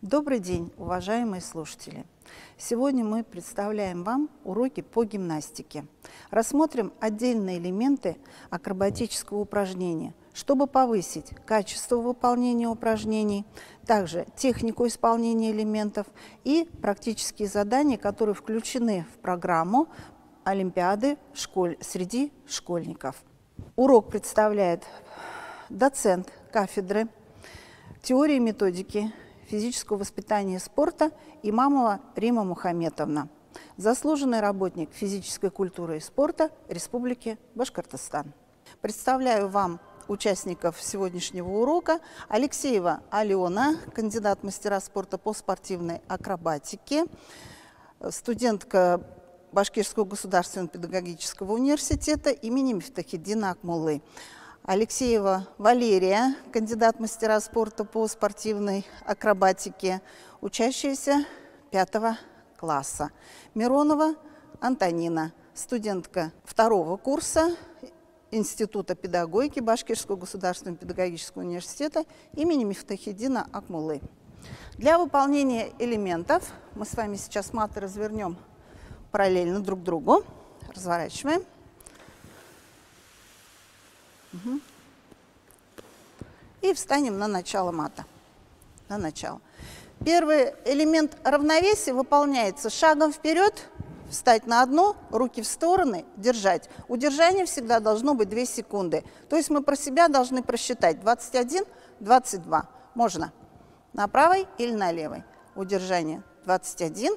Добрый день, уважаемые слушатели! Сегодня мы представляем вам уроки по гимнастике. Рассмотрим отдельные элементы акробатического упражнения, чтобы повысить качество выполнения упражнений, также технику исполнения элементов и практические задания, которые включены в программу Олимпиады среди школьников. Урок представляет доцент кафедры теории и методики физического воспитания и спорта Имамова Рима Мухаметовна, заслуженный работник физической культуры и спорта Республики Башкортостан. Представляю вам участников сегодняшнего урока. Алексеева Алена, кандидат мастера спорта по спортивной акробатике, студентка Башкирского государственного педагогического университета имени Мифтахиддина Акмуллы. Алексеева Валерия, кандидат мастера спорта по спортивной акробатике, учащаяся 5 класса. Миронова Антонина, студентка 2 курса Института педагогики Башкирского государственного педагогического университета имени Мифтахиддина Акмуллы. Для выполнения элементов мы с вами сейчас маты развернем параллельно друг другу. Разворачиваем. И встанем на начало мата. На начало. Первый элемент равновесия выполняется шагом вперед, встать на одну, руки в стороны, держать. Удержание всегда должно быть 2 секунды. То есть мы про себя должны просчитать 21, 22. Можно на правой или на левой. Удержание 21,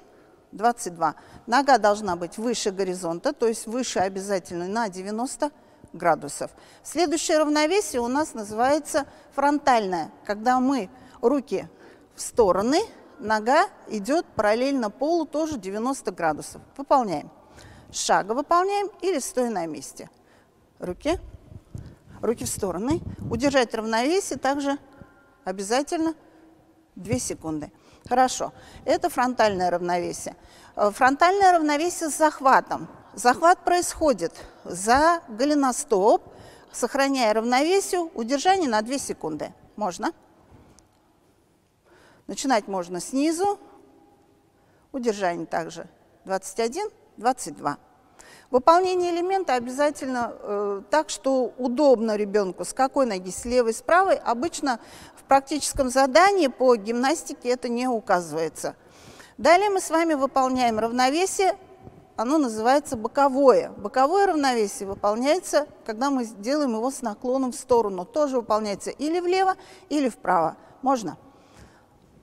22. Нога должна быть выше горизонта, то есть выше обязательно на 90 градусов. Следующее равновесие у нас называется фронтальное, когда мы руки в стороны, нога идет параллельно полу, тоже 90 градусов. Выполняем. Шага выполняем или стоя на месте. Руки в стороны. Удержать равновесие также обязательно 2 секунды. Хорошо. Это фронтальное равновесие. Фронтальное равновесие с захватом. Захват происходит за голеностоп, сохраняя равновесие, удержание на 2 секунды. Можно. Начинать можно снизу. Удержание также 21, 22. Выполнение элемента обязательно так, что удобно ребенку, с какой ноги, с левой, с правой. Обычно в практическом задании по гимнастике это не указывается. Далее мы с вами выполняем равновесие. Оно называется боковое. Боковое равновесие выполняется, когда мы делаем его с наклоном в сторону. Тоже выполняется или влево, или вправо. Можно.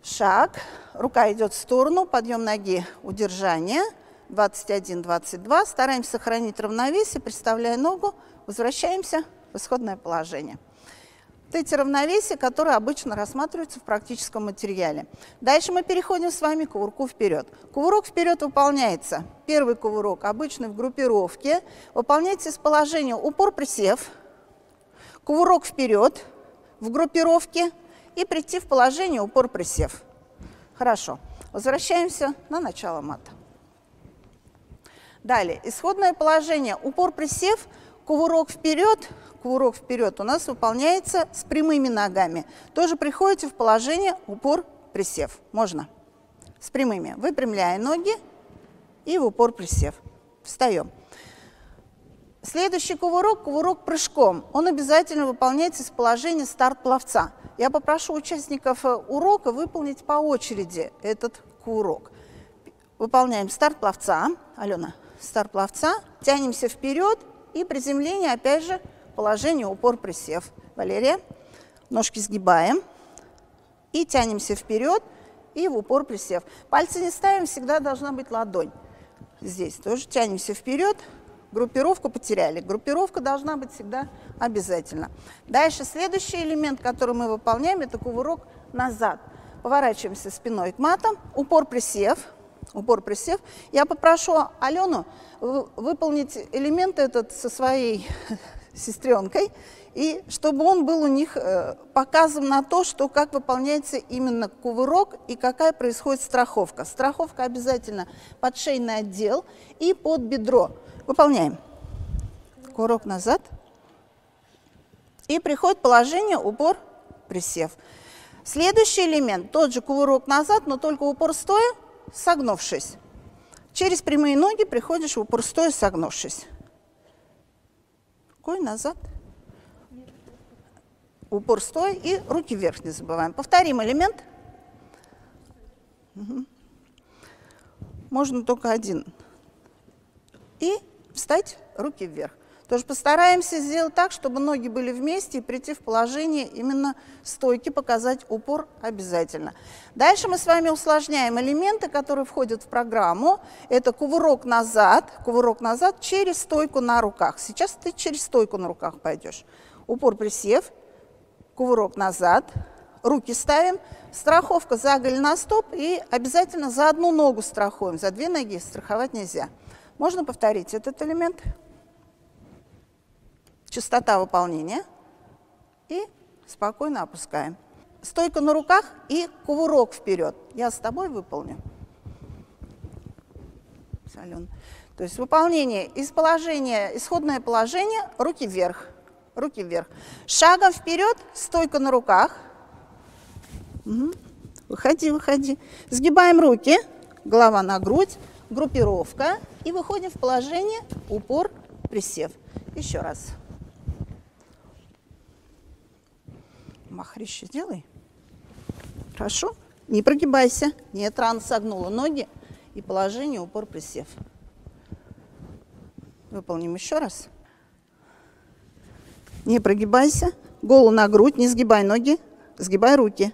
Шаг. Рука идет в сторону. Подъем ноги. Удержание. 21, 22. Стараемся сохранить равновесие, приставляя ногу. Возвращаемся в исходное положение. Вот эти равновесия, которые обычно рассматриваются в практическом материале. Дальше мы переходим с вами к кувырку вперед. Кувырок вперед выполняется. Первый кувырок обычно в группировке. Выполняется из положения упор-присев, кувырок вперед в группировке и прийти в положение упор-присев. Хорошо. Возвращаемся на начало мата. Далее. Исходное положение упор-присев, кувырок вперед. Кувырок вперед у нас выполняется с прямыми ногами. Тоже приходите в положение упор-присев. Можно. С прямыми. Выпрямляя ноги и в упор-присев. Встаем. Следующий кувырок – кувырок прыжком. Он обязательно выполняется из положения старт пловца. Я попрошу участников урока выполнить по очереди этот кувырок. Выполняем старт пловца. Алена, старт пловца. Тянемся вперед и приземление опять же положение упор-присев. Валерия, ножки сгибаем и тянемся вперед и в упор-присев. Пальцы не ставим, всегда должна быть ладонь. Здесь тоже тянемся вперед. Группировку потеряли. Группировка должна быть всегда обязательно. Дальше следующий элемент, который мы выполняем, это кувырок назад. Поворачиваемся спиной к матам. Упор-присев. Упор-присев. Я попрошу Алену выполнить элемент этот со своей сестренкой, и чтобы он был у них показан на то, что как выполняется именно кувырок и какая происходит страховка. Страховка обязательно под шейный отдел и под бедро. Выполняем. Кувырок назад. И приходит положение упор-присев. Следующий элемент, тот же кувырок назад, но только в упор стоя, согнувшись. Через прямые ноги приходишь в упор стоя, согнувшись. Рукой назад. Упор стоя и руки вверх не забываем. Повторим элемент. Угу. Можно только один. И встать, руки вверх. Тоже постараемся сделать так, чтобы ноги были вместе и прийти в положение именно стойки, показать упор обязательно. Dальше мы с вами усложняем элементы, которые входят в программу. Это кувырок назад через стойку на руках. Сейчас ты через стойку на руках пойдешь. Упор присев, кувырок назад, руки ставим, страховка за голеностоп и обязательно за одну ногу страхуем, за две ноги страховать нельзя. Можно повторить этот элемент? Частота выполнения. И спокойно опускаем. Стойка на руках и кувырок вперед. Я с тобой выполню. То есть выполнение из положения, исходное положение, руки вверх. Руки вверх. Шагом вперед, стойка на руках. Угу. Выходи, выходи. Сгибаем руки, голова на грудь, группировка. И выходим в положение упор, присев. Еще раз. Махрище сделай. Хорошо. Не прогибайся. Нет, рано согнула ноги. И положение упор, присев. Выполним еще раз. Не прогибайся. Голову на грудь. Не сгибай ноги. Сгибай руки.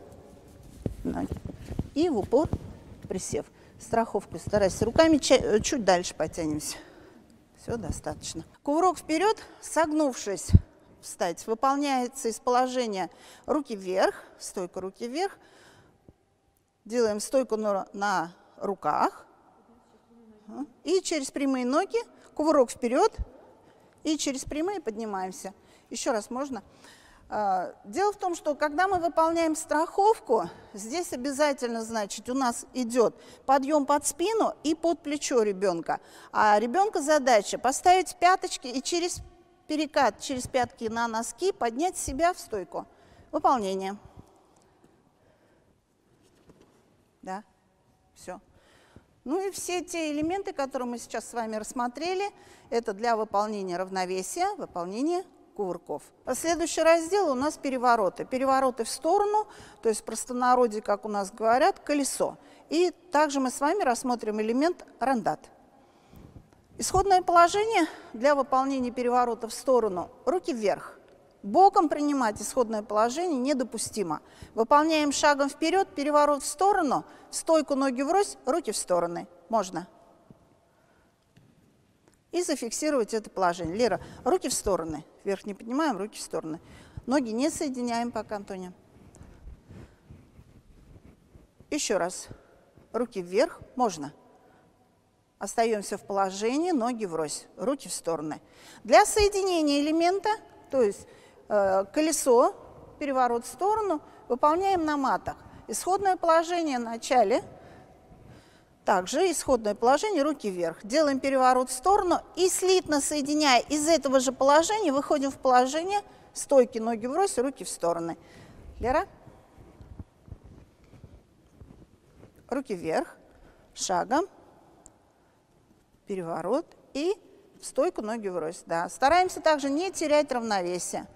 И в упор, присев. Страховку старайся. Руками чуть дальше потянемся. Все, достаточно. Кувырок вперед, согнувшись. Встать. Выполняется из положения руки вверх, стойка руки вверх. Делаем стойку на руках. И через прямые ноги, кувырок вперед. И через прямые поднимаемся. Еще раз можно. Дело в том, что когда мы выполняем страховку, здесь обязательно, значит, у нас идет подъем под спину и под плечо ребенка. А ребенка задача поставить пяточки и через перекат, через пятки на носки поднять себя в стойку. Выполнение. Да, все. Ну и все те элементы, которые мы сейчас с вами рассмотрели, это для выполнения равновесия, выполнения кувырков. Следующий раздел у нас перевороты. Перевороты в сторону, то есть в простонародье, как у нас говорят, колесо. И также мы с вами рассмотрим элемент рандат. Исходное положение для выполнения переворота в сторону. Руки вверх. Боком принимать исходное положение недопустимо. Выполняем шагом вперед, переворот в сторону, стойку ноги врозь, руки в стороны. Можно. И зафиксировать это положение. Лера, руки в стороны. Вверх не поднимаем, руки в стороны. Ноги не соединяем пока, Антония. Еще раз. Руки вверх. Можно. Остаемся в положении, ноги врозь, руки в стороны. Для соединения элемента, то есть колесо, переворот в сторону, выполняем на матах. Исходное положение в начале. Также исходное положение, руки вверх. Делаем переворот в сторону и слитно соединяя из этого же положения, выходим в положение стойки, ноги врозь, руки в стороны. Лера? Руки вверх, шагом, переворот и в стойку, ноги врозь. Да. Стараемся также не терять равновесие.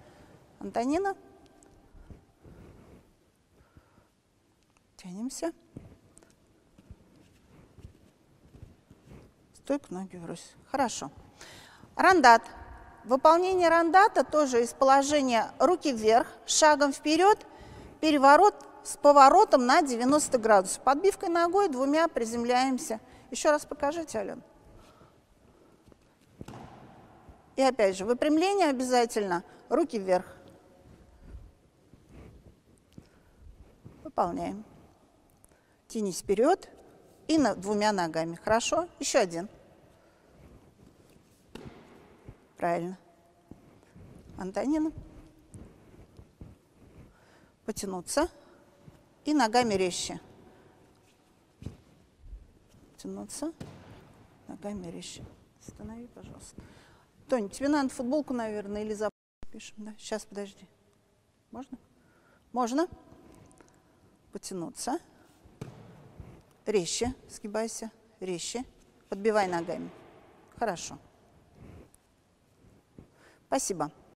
Антонина? Тянемся. Стойку, ноги врозь. Хорошо. Рандат. Выполнение рандата тоже из положения руки вверх, шагом вперед, переворот с поворотом на 90 градусов. Подбивкой ногой, двумя приземляемся. Еще раз покажите, Алена. И опять же, выпрямление обязательно, руки вверх. Выполняем. Тянись вперед и двумя ногами. Хорошо? Еще один. Правильно. Антонина. Потянуться. И ногами резче. Тянуться. Ногами резче. Останови, пожалуйста. Тоня, тебе надо футболку, наверное, или запишем. Да? Сейчас, подожди. Можно? Можно. потянуться. Резче сгибайся, резче. Подбивай ногами. Хорошо. Спасибо.